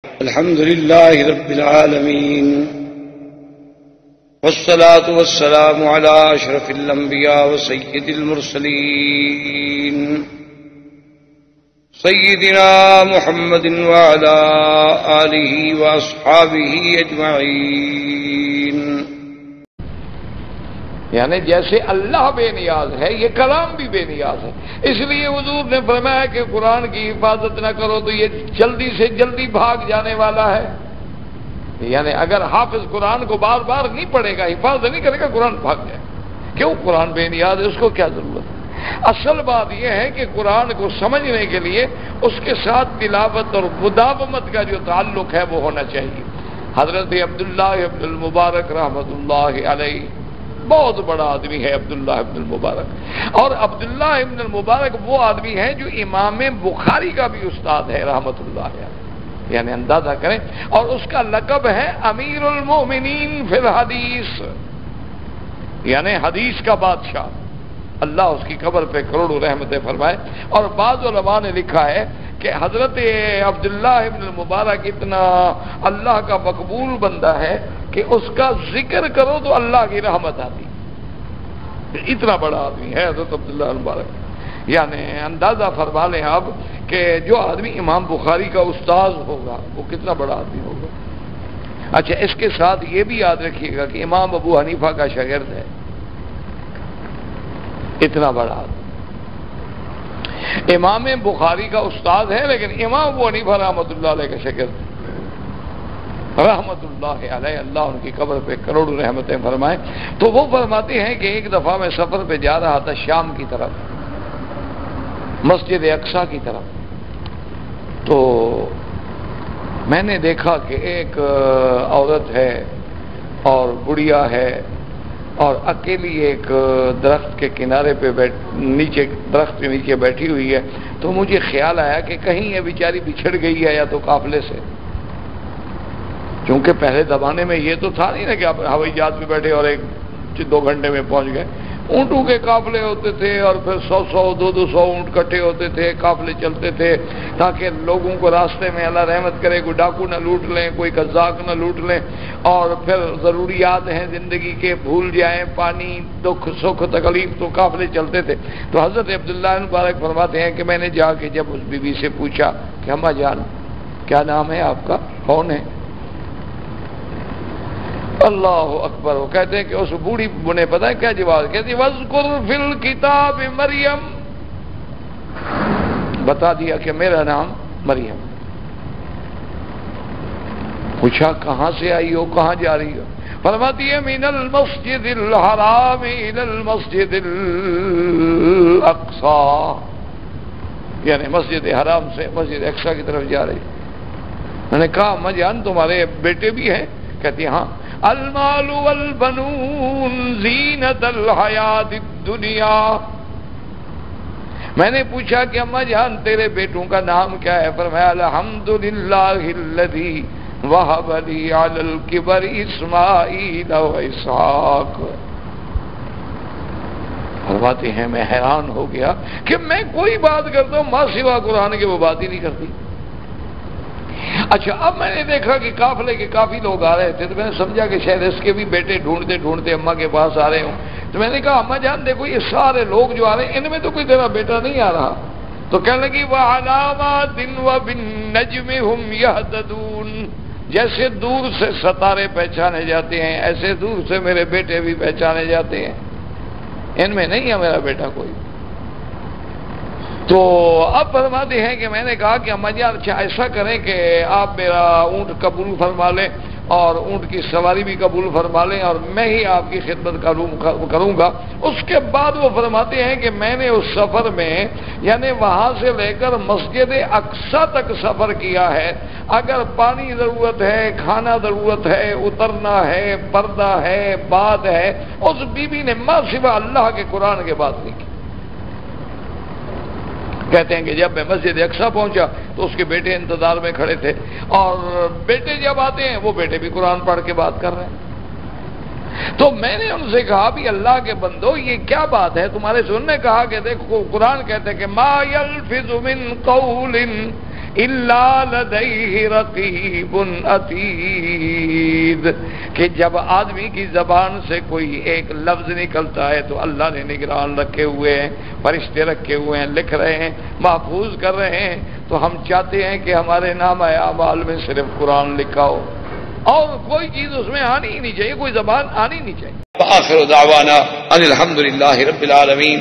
الحمد لله رب العالمين والصلاة والسلام على أشرف الأنبياء وسيد المرسلين سيدنا محمد وعلى آله وأصحابه أجمعين. یعنی جیسے اللہ بے نیاز ہے یہ کلام بھی بے نیاز ہے. اس لیے حضور نے فرمایا کہ قرآن کی حفاظت نہ کرو تو یہ جلدی سے جلدی بھاگ جانے والا ہے. یعنی اگر حافظ قرآن کو بار بار نہیں پڑھے گا، حفاظت نہیں کرے گا، قرآن بھاگ جائے. کیوں؟ قرآن بے نیاز ہے، اس کو کیا ضرورت ہے. اصل بات یہ ہے کہ قرآن کو سمجھنے کے لیے اس کے ساتھ تلاوت اور مداومت کا جو تعلق ہے وہ ہونا چاہیے. حضرت عبداللہ ابن المبارک رحمۃ اللہ علیہ بہت بڑا آدمی ہے عبداللہ ابن المبارک. اور عبداللہ ابن المبارک وہ آدمی ہے جو امام بخاری کا بھی استاد ہے رحمۃ اللہ علیہ. یعنی اندازہ کریں. اور اس کا لقب ہے امیر المومنین فی الحدیث، یعنی حدیث کا بادشاہ. اللہ اس کی قبر پہ کروڑوں رحمتیں فرمائے. اور بعض علماء نے لکھا ہے کہ حضرت عبداللہ ابن المبارک اتنا اللہ کا مقبول بندہ ہے کہ اس کا ذکر کرو تو اللہ کی رحمت آتی. اتنا بڑا آدمی ہے حضرت عبداللہ المبارک. یعنی اندازہ فرما لیں آپ کہ جو آدمی امام بخاری کا استاذ ہوگا وہ کتنا بڑا آدمی ہوگا. اچھا، اس کے ساتھ یہ بھی یاد رکھیے گا کہ امام ابو حنیفہ کا شاگرد ہے. اتنا بڑا آدمی امام بخاری کا استاد ہے، لیکن امام ابو حنیفہ رحمۃ اللہ علیہ کا شاگرد ہے رحمۃ اللہ علیہ. اللہ ان کی قبر پہ کروڑوں رحمتیں فرمائے. تو وہ فرماتے ہیں کہ ایک دفعہ میں سفر پہ جا رہا تھا شام کی طرف، مسجد اقصیٰ کی طرف. تو میں نے دیکھا کہ ایک عورت ہے اور بڑھیا ہے اور اکیلی ایک درخت کے کنارے پہ نیچے درخت کے نیچے بیٹھی ہوئی ہے. تو مجھے خیال آیا کہ کہیں یہ بیچاری بچھڑ گئی ہے یا تو قافلے سے. کیونکہ پہلے زمانے میں یہ تو تھا نہیں نا کہ آپ ہوائی جہاز میں بیٹھے اور 1-2 گھنٹے میں پہنچ گئے. اونٹوں کے قافلے ہوتے تھے اور پھر 100-200 اونٹ کٹھے ہوتے تھے، قافلے چلتے تھے تاکہ لوگوں کو راستے میں اللہ رحمت کرے کوئی ڈاکو نہ لوٹ لیں، کوئی قزاق نہ لوٹ لیں. اور پھر ضروریات ہیں زندگی کے بھول جائیں، پانی، دکھ سکھ تکلیف، تو قافلے چلتے تھے. تو حضرت عبداللہ مبارک فرماتے ہیں کہ میں نے جا کے جب اس بی بی سے پوچھا کہ اماں جان کیا نام ہے آپ کا، کون ہے؟ اللہ اکبر. وہ کہتے ہیں کہ اس بوڑھی نے پتہ ہے کیا جواب؟ کہتی وذکر فی الکتاب مریم. بتا دیا کہ میرا نام مریم. پوچھا کہاں سے آئی ہو، کہاں جا رہی ہو؟ فرماتی ہے من المسجد الحرام الى المسجد الاقصی، یعنی مسجد حرام سے مسجد اقصی کی طرف جا رہی. میں نے کہا اماں جان تمہارے بیٹے بھی ہیں؟ کہتی ہاں. المال والبنون زینت الحیات الدنیا. میں نے پوچھا کہ اماں جان تیرے بیٹوں کا نام کیا ہے؟ فرمایا الحمدللہ الذی وہب لی علی الکبر اسماعیل و اسحاق. فرماتے ہیں میں حیران ہو گیا کہ میں کوئی بات کرتا ہوں ماں سوا قرآن کے وہ بات ہی نہیں کرتی. اچھا، اب میں نے دیکھا کہ قافلے کے کافی لوگ آ رہے تھے تو میں نے سمجھا کہ شاید اس کے بھی بیٹے ڈھونڈتے ڈھونڈتے اماں کے پاس آ رہے ہوں. تو میں نے کہا اماں جان دیکھو یہ سارے لوگ جو آ رہے ہیں ان میں تو کوئی تیرا بیٹا نہیں آ رہا. تو کہنے لگی وَعَلَامَاتٍ وَبِالنَّجْمِ هُمْ يَهْتَدُونَ. جیسے دور سے ستارے پہچانے جاتے ہیں ایسے دور سے میرے بیٹے بھی پہچانے جاتے ہیں. ان میں نہیں ہے میرا بیٹا کوئی. تو اب فرماتے ہیں کہ میں نے کہا کہ اماں جان اچھا ایسا کریں کہ آپ میرا اونٹ قبول فرما لیں اور اونٹ کی سواری بھی قبول فرما لیں اور میں ہی آپ کی خدمت کروں گا. اس کے بعد وہ فرماتے ہیں کہ میں نے اس سفر میں یعنی وہاں سے لے کر مسجد اقصیٰ تک سفر کیا ہے. اگر پانی ضرورت ہے، کھانا ضرورت ہے، اترنا ہے، پردہ ہے، بات ہے، اس بی بی نے ماں سوا اللہ کے قرآن کے بات نہیں کی. کہتے ہیں کہ جب میں مسجد اقصیٰ پہنچا تو اس کے بیٹے انتظار میں کھڑے تھے اور بیٹے جب آتے ہیں وہ بیٹے بھی قرآن پڑھ کے بات کر رہے ہیں. تو میں نے ان سے کہا بھی اللہ کے بندو یہ کیا بات ہے تمہارے؟ سننے کہا کہ دیکھو قرآن کہتے ہیں کہ ما یلفظ من قول الا لدیہ رقیب عتید، کہ جب آدمی کی زبان سے کوئی ایک لفظ نکلتا ہے تو اللہ نے نگران رکھے ہوئے ہیں، فرشتے رکھے ہوئے ہیں، لکھ رہے ہیں، محفوظ کر رہے ہیں۔ تو ہم چاہتے ہیں کہ ہمارے نامہ اعمال میں صرف قرآن لکھا ہو اور کوئی چیز اس میں آنی ہی نہیں چاہیے، کوئی زبان آنی نہیں چاہیے۔ وآخر دعوانا ان الحمد للہ رب العالمین۔